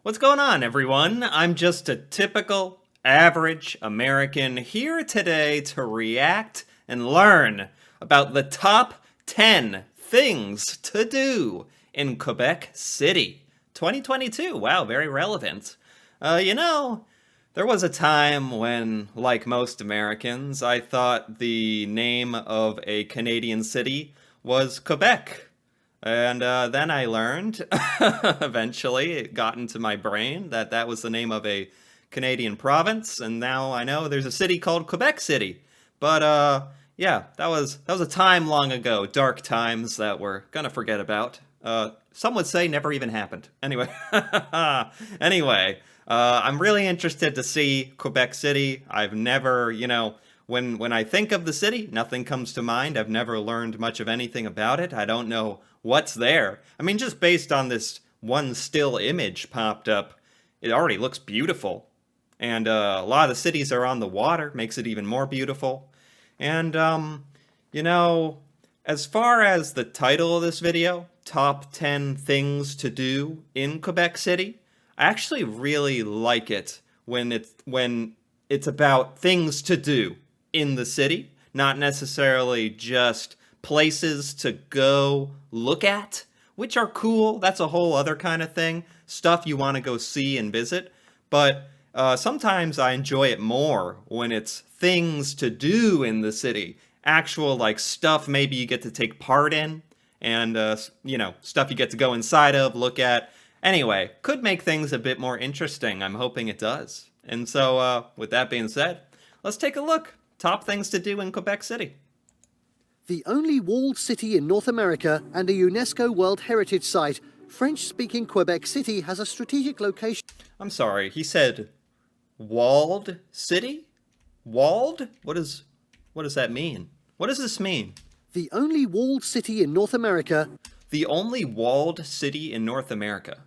What's going on, everyone? I'm just a typical, average American here today to react and learn about the top 10 things to do in Quebec City. 2022. Wow, very relevant. There was a time when, like most Americans, I thought the name of a Canadian city was Quebec. And then I learned, eventually, it got into my brain that that was the name of a Canadian province, and now I know there's a city called Quebec City. But yeah, that was a time long ago, dark times that we're gonna forget about. Some would say never even happened. Anyway, I'm really interested to see Quebec City. I've never, when I think of the city, nothing comes to mind. I've never learned much of anything about it. I don't know what's there. I mean, just based on this one still image popped up, it already looks beautiful. And a lot of the cities are on the water, makes it even more beautiful. And, you know, as far as the title of this video, Top 10 Things to Do in Quebec City, I actually really like it when it's about things to do in the city, not necessarily just places to go look at, which are cool. That's a whole other kind of thing. Stuff you want to go see and visit. But sometimes I enjoy it more when it's things to do in the city. Actual, like, stuff maybe you get to take part in. And, stuff you get to go inside of, look at. Anyway, could make things a bit more interesting. I'm hoping it does. And so, with that being said, let's take a look. Top things to do in Quebec City. The only walled city in North America and a UNESCO World Heritage Site, French-speaking Quebec City has a strategic location. I'm sorry, he said walled city? Walled? What does that mean? What does this mean? The only walled city in North America. The only walled city in North America.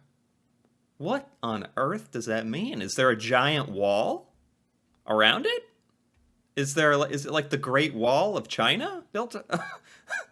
What on earth does that mean? Is there a giant wall around it? Is it like the Great Wall of China built?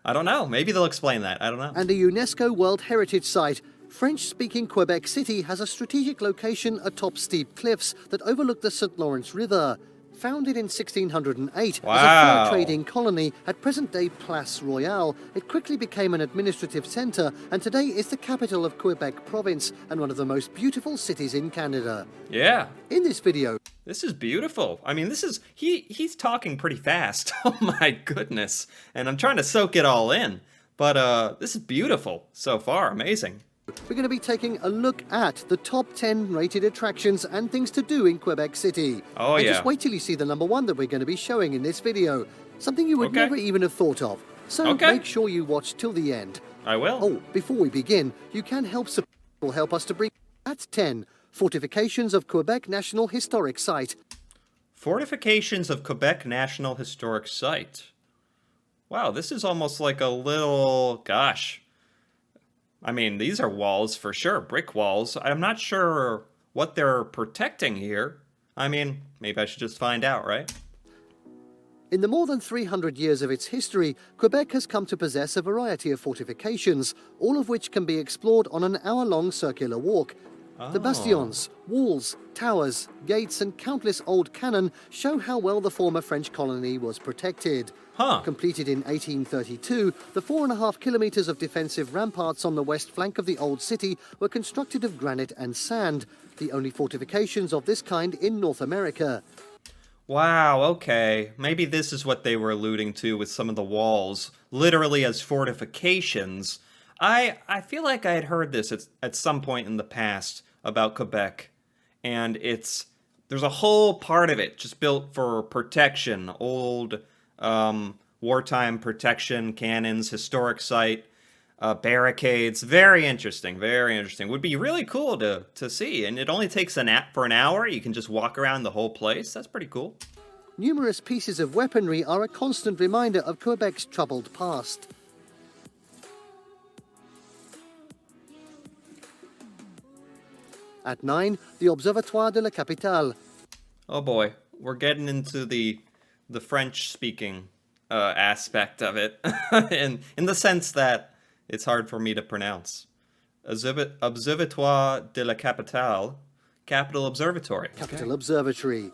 I don't know. Maybe they'll explain that. I don't know. And a UNESCO World Heritage Site, French-speaking Quebec City has a strategic location atop steep cliffs that overlook the St. Lawrence River. Founded in 1608 Wow. as a fur trading colony at present-day Place Royale, it quickly became an administrative centre and today is the capital of Quebec province and one of the most beautiful cities in Canada. Yeah. In this video, This is beautiful. I mean, he's talking pretty fast. Oh my goodness. And I'm trying to soak it all in. But this is beautiful so far. Amazing. we're going to be taking a look at the top 10 rated attractions and things to do in Quebec City. Oh, and yeah. just wait till you see the number one that we're going to be showing in this video. Something you would Okay. never even have thought of. So Okay. make sure you watch till the end. I will. Oh, before we begin, you can help us to bring at 10 Fortifications of Quebec National Historic Site. Fortifications of Quebec National Historic Site. Wow, this is almost like a little... Gosh. I mean, these are walls for sure. Brick walls. I'm not sure what they're protecting here. I mean, maybe I should just find out, right? In the more than 300 years of its history, Quebec has come to possess a variety of fortifications, all of which can be explored on an hour-long circular walk. The bastions, walls, towers, gates and countless old cannon show how well the former French colony was protected. Huh. Completed in 1832, the 4.5 kilometers of defensive ramparts on the west flank of the old city were constructed of granite and sand, the only fortifications of this kind in North America. Wow, okay. Maybe this is what they were alluding to with some of the walls, literally as fortifications. I feel like I had heard this at some point in the past about Quebec, and there's a whole part of it just built for protection, old wartime protection, cannons, historic site, barricades. Very interesting, very interesting. Would be really cool to see, and it only takes for an hour. You can just walk around the whole place. That's pretty cool. Numerous pieces of weaponry are a constant reminder of Quebec's troubled past. At 9, the Observatoire de la Capitale. Oh boy, we're getting into the French-speaking aspect of it, in the sense that it's hard for me to pronounce. Observatoire de la Capitale, Capital Observatory. Capital Observatory.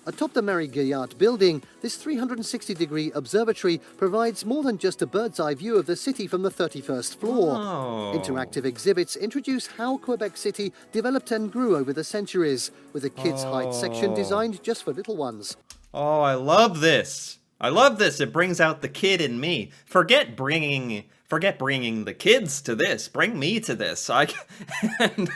Atop the Marie Guillart building, this 360-degree observatory provides more than just a bird's-eye view of the city from the 31st floor. Oh. Interactive exhibits introduce how Quebec City developed and grew over the centuries, with a kids' height section designed just for little ones. Oh, I love this. I love this. It brings out the kid in me. Forget bringing the kids to this. Bring me to this. And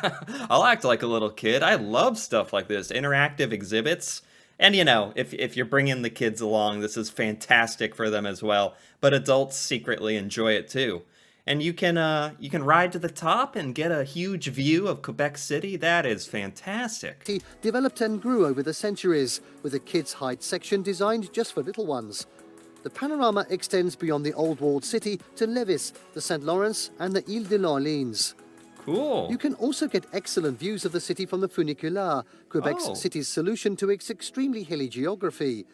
I'll act like a little kid. I love stuff like this. Interactive exhibits. And you know, if you're bringing the kids along, this is fantastic for them as well. But adults secretly enjoy it too. And you can ride to the top and get a huge view of Quebec City. That is fantastic. Developed and grew over the centuries, with a kids' height section designed just for little ones. The panorama extends beyond the old walled city to Lévis, the St. Lawrence, and the Ile de l'Orléans. Cool. You can also get excellent views of the city from the funicular, Quebec's city's solution to its extremely hilly geography.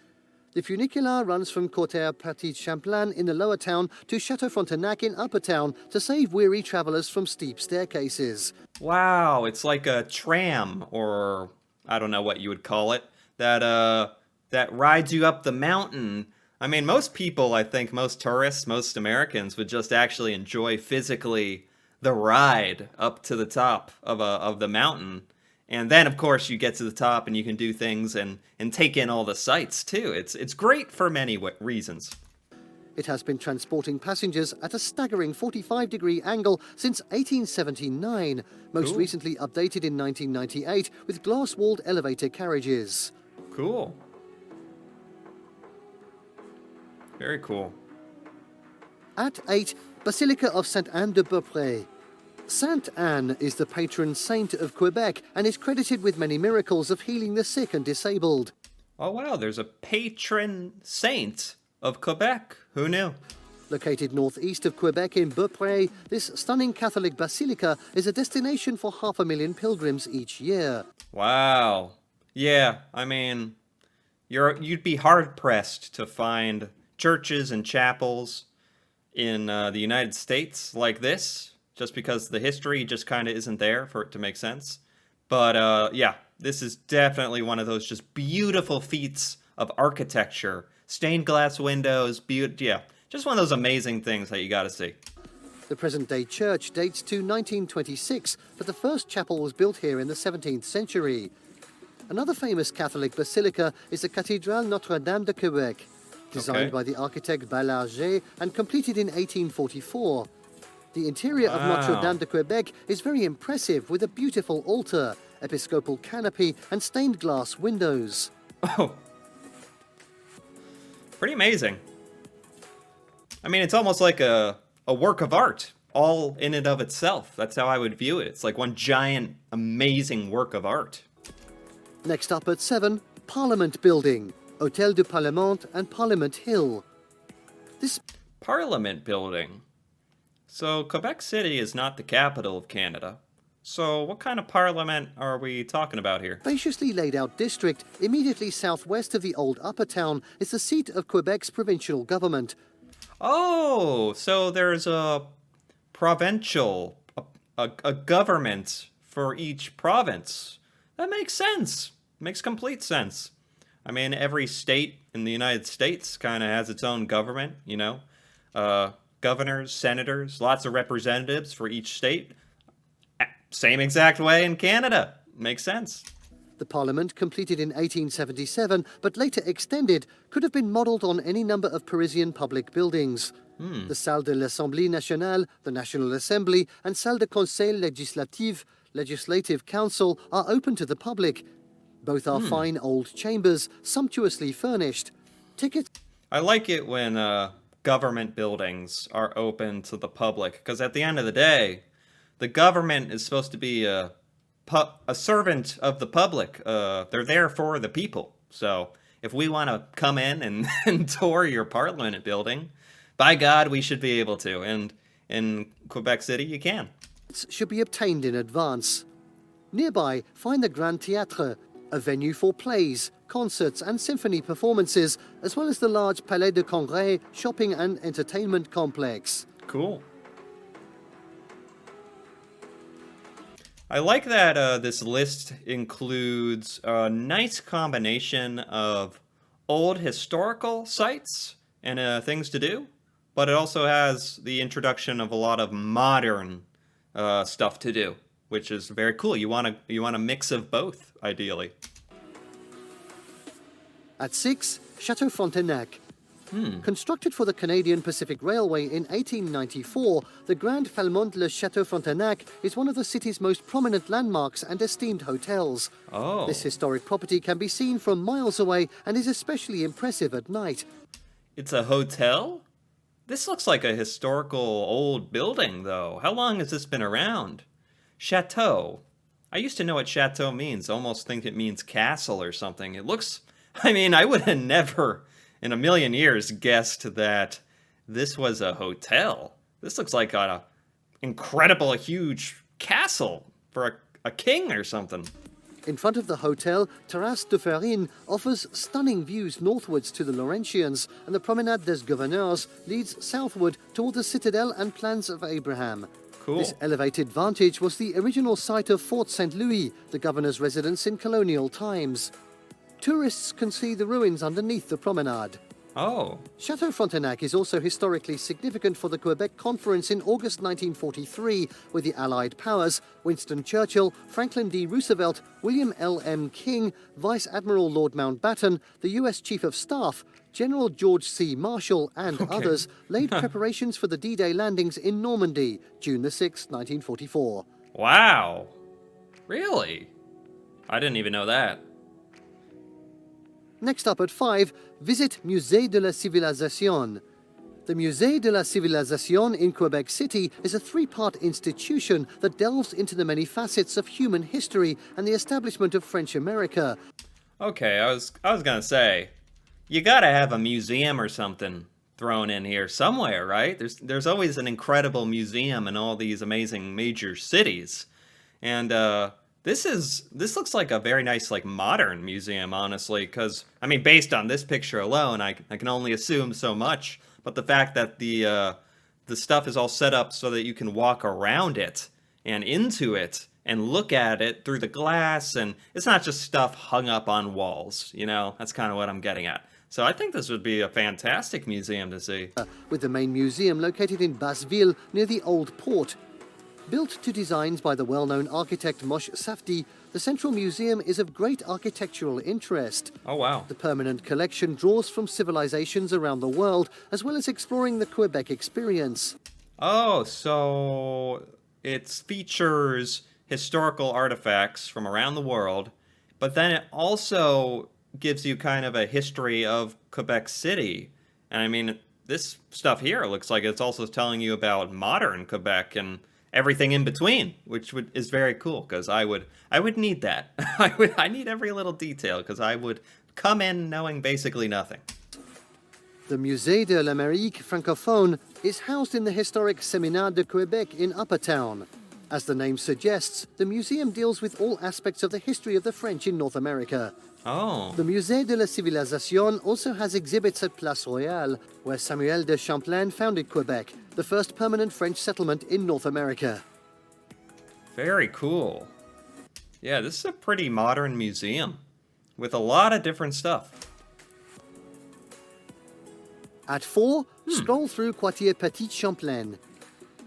The funicular runs from Côte-Petit-Champlain in the lower town to Château Frontenac in upper town to save weary travelers from steep staircases. Wow, it's like a tram, or I don't know what you would call it, that rides you up the mountain. I mean, most people, I think, most tourists, most Americans would just actually enjoy physically the ride up to the top of the mountain. And then, of course, you get to the top and you can do things and take in all the sights, too. It's great for many reasons. It has been transporting passengers at a staggering 45-degree angle since 1879, most recently updated in 1998 with glass-walled elevator carriages. Cool. Very cool. At 8, Basilica of Sainte Anne de Beaupré. Sainte Anne is the patron saint of Quebec and is credited with many miracles of healing the sick and disabled. Oh wow, there's a patron saint of Quebec. Who knew? Located northeast of Quebec in Beaupré, this stunning Catholic basilica is a destination for 500,000 pilgrims each year. Wow. Yeah, I mean, you'd be hard-pressed to find churches and chapels in the United States like this, just because the history just kind of isn't there for it to make sense. But yeah, this is definitely one of those just beautiful feats of architecture. Stained glass windows, yeah, just one of those amazing things that you gotta see. The present-day church dates to 1926, but the first chapel was built here in the 17th century. Another famous Catholic basilica is the Cathédrale Notre-Dame de Quebec, designed by the architect Baillarger and completed in 1844. The interior of Notre-Dame de Quebec is very impressive, with a beautiful altar, episcopal canopy, and stained glass windows. Oh. Pretty amazing. I mean, it's almost like a work of art, all in and of itself. That's how I would view it. It's like one giant, amazing work of art. Next up at 7, Parliament Building, Hôtel du Parlement and Parliament Hill. This Parliament Building. So, Quebec City is not the capital of Canada. So, what kind of parliament are we talking about here? spaciously laid out district immediately southwest of the old Upper Town is the seat of Quebec's provincial government. Oh, so there's a provincial, a government for each province. That makes sense. Makes complete sense. I mean, every state in the United States kind of has its own government, you know. Governors, senators, lots of representatives for each state. Same exact way in Canada. Makes sense. The Parliament, completed in 1877 but later extended, could have been modelled on any number of Parisian public buildings. The Salle de l'Assemblée Nationale, the National Assembly, and Salle de Conseil Législatif, Legislative Council, are open to the public. Both are fine old chambers, sumptuously furnished. Tickets... I like it when government buildings are open to the public, because at the end of the day, the government is supposed to be a servant of the public. They're there for the people. So if we want to come in and tour your parliament building, by God, we should be able to. And in Quebec City, you can. should be obtained in advance. Nearby, find the Grand Théâtre, a venue for plays, concerts and symphony performances, as well as the large Palais de Congrès shopping and entertainment complex. Cool. I like that this list includes a nice combination of old historical sites and things to do, but it also has the introduction of a lot of modern stuff to do, which is very cool. You want a mix of both, ideally. At 6, Chateau Frontenac. Constructed for the Canadian Pacific Railway in 1894, the Grand Falmont Le Chateau Frontenac is one of the city's most prominent landmarks and esteemed hotels. Oh, This historic property can be seen from miles away and is especially impressive at night. it's a hotel? This looks like a historical old building, though. How long has this been around? Chateau. I used to know what chateau means. Almost think it means castle or something. It looks. I mean, I would have never in a million years guessed that this was a hotel. This looks like an incredible, huge castle for a king or something. In front of the hotel, Terrasse de Ferrine offers stunning views northwards to the Laurentians, and the Promenade des Gouverneurs leads southward toward the citadel and plans of Abraham. Cool. This elevated vantage was the original site of Fort St. Louis, the governor's residence in colonial times. Tourists can see the ruins underneath the promenade. Oh, Chateau Frontenac is also historically significant for the Quebec Conference in August 1943, where the Allied powers, Winston Churchill, Franklin D. Roosevelt, William L. M. King, Vice Admiral Lord Mountbatten, the U.S. Chief of Staff, General George C. Marshall, and others laid preparations for the D-Day landings in Normandy, June the 6th, 1944. wow. Really? I didn't even know that. Next up at 5, visit Musée de la Civilisation. The Musée de la Civilisation in Quebec City is a 3-part institution that delves into the many facets of human history and the establishment of French America. Okay, I was gonna say, you gotta have a museum or something thrown in here somewhere, right? There's always an incredible museum in all these amazing major cities, and this looks like a very nice like modern museum, honestly. Because I mean, based on this picture alone, I can only assume so much. But the fact that the stuff is all set up so that you can walk around it and into it and look at it through the glass, and it's not just stuff hung up on walls. You know, that's kind of what I'm getting at. So I think this would be a fantastic museum to see. With the main museum located in Basseville near the Old Port. Built to designs by the well-known architect Moshe Safdie, the Central Museum is of great architectural interest. Oh, wow. The permanent collection draws from civilizations around the world, as well as exploring the Quebec experience. Oh, so it features historical artifacts from around the world, but then it also gives you kind of a history of Quebec City. And I mean, this stuff here looks like it's also telling you about modern Quebec and everything in between, which is very cool because I would need that. I need every little detail because I would come in knowing basically nothing. The Musée de l'Amérique francophone is housed in the historic Séminaire de Quebec in Upper Town. As the name suggests, the museum deals with all aspects of the history of the French in North America. Oh, The Musée de la Civilisation also has exhibits at Place Royale, where Samuel de Champlain founded Quebec, the first permanent French settlement in North America. very cool. Yeah, this is a pretty modern museum with a lot of different stuff. At 4, stroll through Quartier Petit Champlain.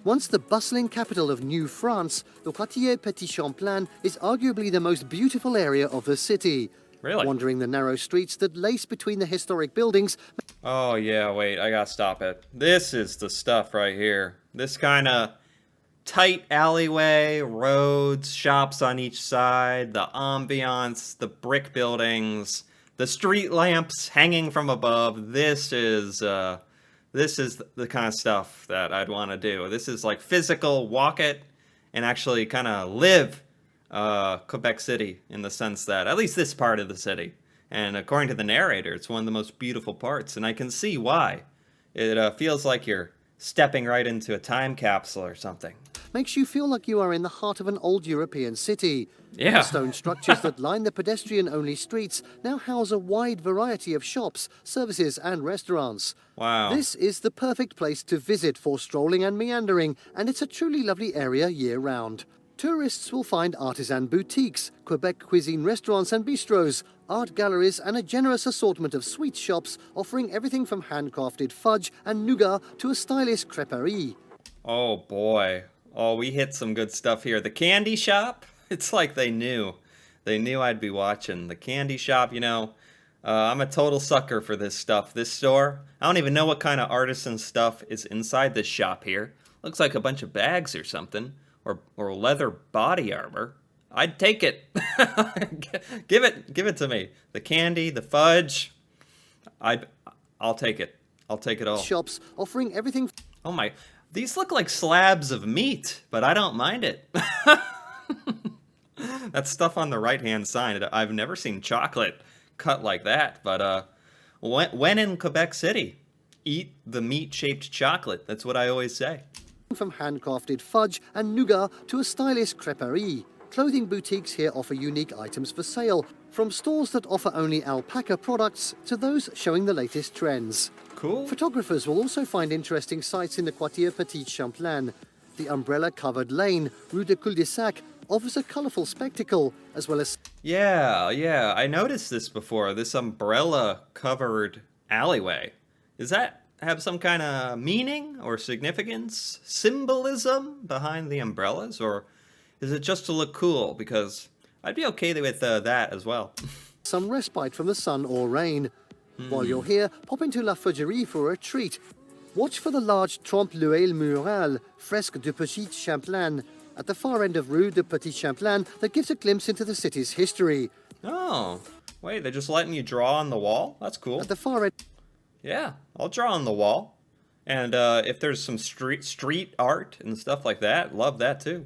Once the bustling capital of New France, the Quartier Petit Champlain is arguably the most beautiful area of the city. Really? Wandering the narrow streets that lace between the historic buildings Oh, yeah, wait, I gotta stop it. This is the stuff right here. This kind of tight alleyway, roads, shops on each side, the ambiance, the brick buildings, the street lamps hanging from above. This is the kind of stuff that I'd want to do. This is like physical, walk it, and actually kind of live Quebec City in the sense that, at least this part of the city. And according to the narrator, it's one of the most beautiful parts, and I can see why. It feels like you're stepping right into a time capsule or something. makes you feel like you are in the heart of an old European city. Yeah. The stone structures that line the pedestrian-only streets now house a wide variety of shops, services and restaurants. Wow. This is the perfect place to visit for strolling and meandering, and it's a truly lovely area year-round. Tourists will find artisan boutiques, Quebec cuisine restaurants and bistros, art galleries and a generous assortment of sweet shops offering everything from handcrafted fudge and nougat to a stylish crêperie. Oh boy. Oh, we hit some good stuff here. The candy shop? It's like they knew. They knew I'd be watching. The candy shop, I'm a total sucker for this stuff. This store, I don't even know what kind of artisan stuff is inside this shop here. Looks like a bunch of bags or something. Or leather body armor. I'd take it. Give it to me. The candy, the fudge. I'll take it. I'll take it all. Shops offering everything. Oh my, these look like slabs of meat, but I don't mind it. That stuff on the right-hand side, I've never seen chocolate cut like that, but when in Quebec City, eat the meat-shaped chocolate. That's what I always say. From handcrafted fudge and nougat to a stylish crêperie. Clothing boutiques here offer unique items for sale, from stores that offer only alpaca products to those showing the latest trends. Cool. Photographers will also find interesting sights in the Quartier Petit Champlain. The umbrella-covered lane, Rue de Cul-de-Sac, offers a colourful spectacle, as well as... Yeah, I noticed this before, this umbrella-covered alleyway. Does that have some kind of meaning or significance, symbolism behind the umbrellas, or is it just to look cool? Because I'd be okay with that as well. some respite from the sun or rain. While you're here, pop into La Feugerie for a treat. Watch for the large Trompe-l'œil mural, Fresque du Petit Champlain, at the far end of Rue de Petit Champlain that gives a glimpse into the city's history. Oh, wait, they're just letting you draw on the wall? That's cool. At the far end... Yeah, I'll draw on the wall. And if there's some street art and stuff like that, love that too.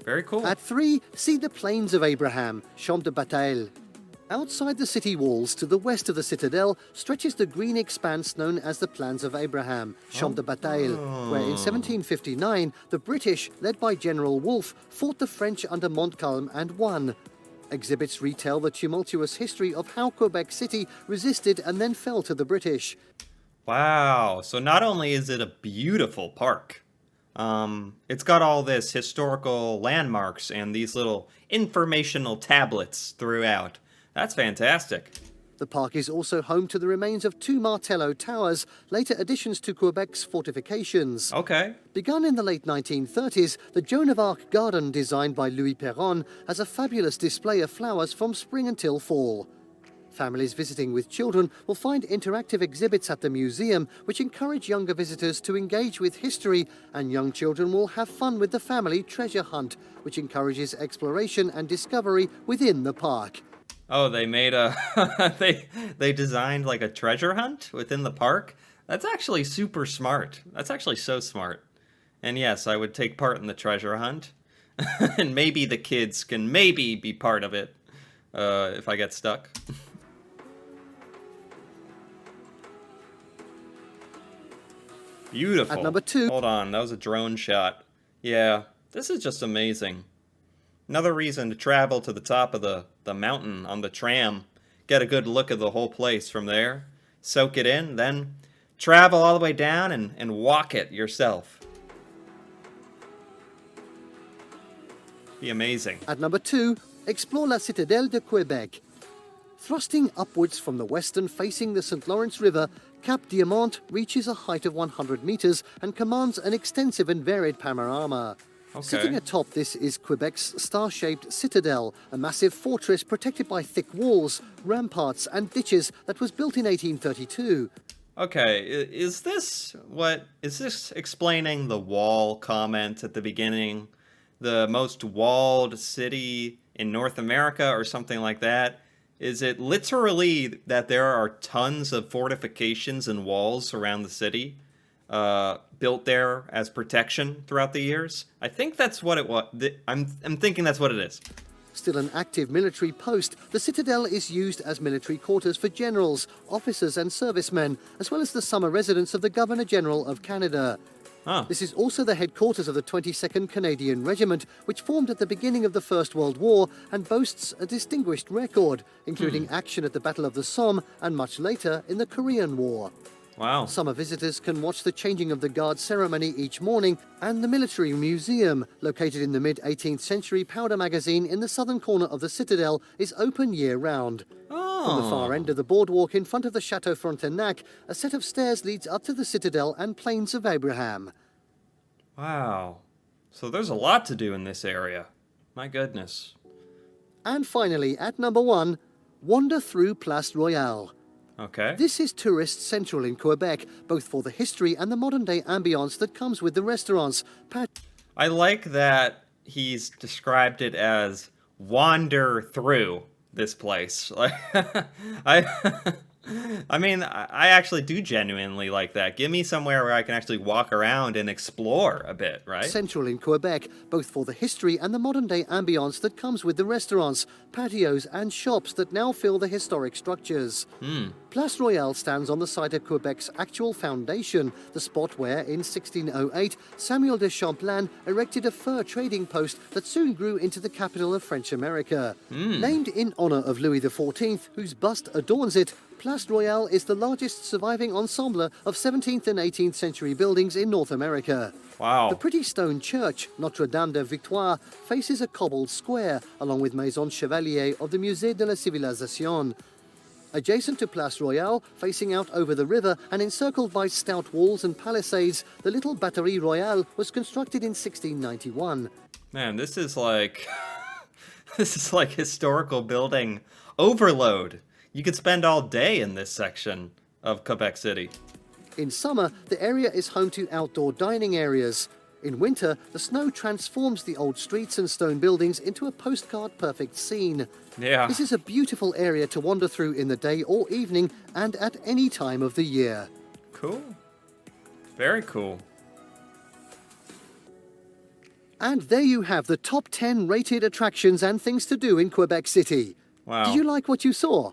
Very cool. At 3, see the Plains of Abraham, Champ de Bataille. Outside the city walls, to the west of the citadel, stretches the green expanse known as the Plains of Abraham, Champ de Bataille, where in 1759, the British, led by General Wolfe, fought the French under Montcalm and won. Exhibits retell the tumultuous history of how Quebec City resisted and then fell to the British. Wow, so not only is it a beautiful park, it's got all this historical landmarks and these little informational tablets throughout. That's fantastic. The park is also home to the remains of 2 Martello towers, later additions to Quebec's fortifications. Okay. Begun in the late 1930s, the Joan of Arc garden designed by Louis Perron has a fabulous display of flowers from spring until fall. Families visiting with children will find interactive exhibits at the museum which encourage younger visitors to engage with history, and young children will have fun with the family treasure hunt, which encourages exploration and discovery within the park. Oh, they made a they designed like a treasure hunt within the park? That's actually super smart. That's actually so smart. And yes, I would take part in the treasure hunt. And maybe the kids can maybe be part of it if I get stuck. Beautiful. At number 2... Hold on, that was a drone shot. Yeah, this is just amazing. Another reason to travel to the top of the mountain on the tram. Get a good look at the whole place from there. Soak it in, then travel all the way down and walk it yourself. Be amazing. At number 2, explore La Citadelle de Quebec. Thrusting upwards from the western facing the St. Lawrence River, Cap Diamant reaches a height of 100 meters and commands an extensive and varied panorama. Okay. Sitting atop this is Quebec's star-shaped citadel, a massive fortress protected by thick walls, ramparts and ditches that was built in 1832. Okay, is this explaining the wall comment at the beginning? The most walled city in North America or something like that? Is it literally that there are tons of fortifications and walls around the city built there as protection throughout the years? I think that's what it was. I'm thinking that's what it is. Still an active military post, the citadel is used as military quarters for generals, officers and servicemen, as well as the summer residence of the Governor-General of Canada. Huh. This is also the headquarters of the 22nd Canadian Regiment, which formed at the beginning of the First World War and boasts a distinguished record, including action at the Battle of the Somme and much later in the Korean War. Wow. Summer visitors can watch the changing of the guard ceremony each morning, and the Military Museum, located in the mid-18th century powder magazine in the southern corner of the citadel, is open year-round. From the far end Oh. of the boardwalk in front of the Chateau Frontenac, a set of stairs leads up to the citadel and Plains of Abraham. Wow. So there's a lot to do in this area. My goodness. And finally, at number 1, wander through Place Royale. Okay. This is tourist central in Quebec, both for the history and the modern-day ambience that comes with the restaurants. I like that he's described it as wander through this place. Like, I, I mean, I actually do genuinely like that. Give me somewhere where I can actually walk around and explore a bit, right? Central in Quebec, both for the history and the modern-day ambience that comes with the restaurants, patios and shops that now fill the historic structures. Place Royale stands on the site of Quebec's actual foundation, the spot where, in 1608, Samuel de Champlain erected a fur trading post that soon grew into the capital of French America. Named in honor of Louis XIV, whose bust adorns it, Place Royale is the largest surviving ensemble of 17th and 18th century buildings in North America. Wow. The pretty stone church, Notre Dame de Victoire, faces a cobbled square, along with Maison Chevalier of the Musée de la Civilisation. Adjacent to Place Royale, facing out over the river and encircled by stout walls and palisades, the little Batterie Royale was constructed in 1691. Man, this is like this is like historical building overload. You could spend all day in this section of Quebec City. In summer, the area is home to outdoor dining areas. In winter, the snow transforms the old streets and stone buildings into a postcard-perfect scene. Yeah. This is a beautiful area to wander through in the day or evening and at any time of the year. Cool. Very cool. And there you have the top 10 rated attractions and things to do in Quebec City. Wow. Did you like what you saw?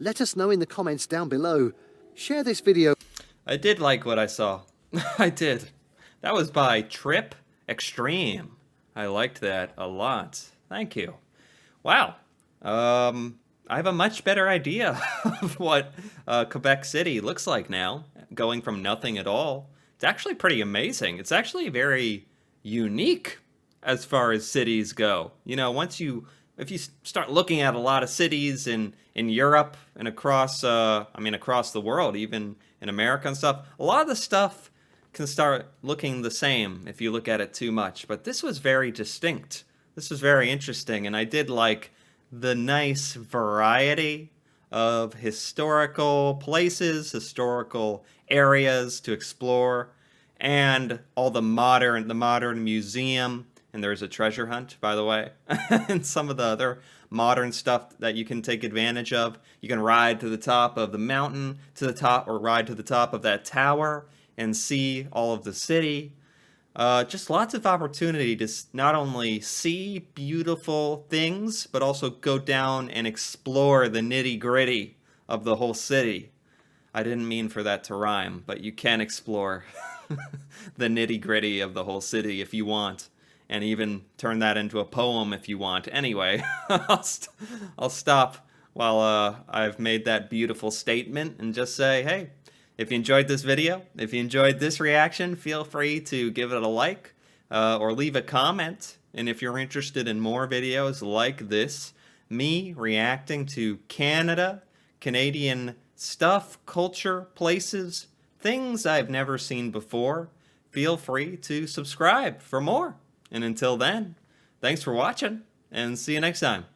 Let us know in the comments down below. Share this video. I did like what I saw. I did. That was by Trip Extreme. I liked that a lot. Thank you. Wow. I have a much better idea of what Quebec City looks like now, going from nothing at all. It's actually pretty amazing. It's actually very unique as far as cities go. You know, if you start looking at a lot of cities in Europe and across the world, even in America and stuff, a lot of the stuff can start looking the same if you look at it too much. But this was very distinct. This was very interesting, and I did like the nice variety of historical places, historical areas to explore, and all the modern museum. And there's a treasure hunt, by the way, and some of the other modern stuff that you can take advantage of. You can ride to the top of the mountain, or ride to the top of that tower and see all of the city. Just lots of opportunity to not only see beautiful things, but also go down and explore the nitty-gritty of the whole city. I didn't mean for that to rhyme, but you can explore the nitty-gritty of the whole city if you want. And even turn that into a poem if you want. Anyway, I'll stop while I've made that beautiful statement and just say, hey, if you enjoyed this video, if you enjoyed this reaction, feel free to give it a like or leave a comment. And if you're interested in more videos like this, me reacting to Canada, Canadian stuff, culture, places, things I've never seen before, feel free to subscribe for more. And until then, thanks for watching, and see you next time.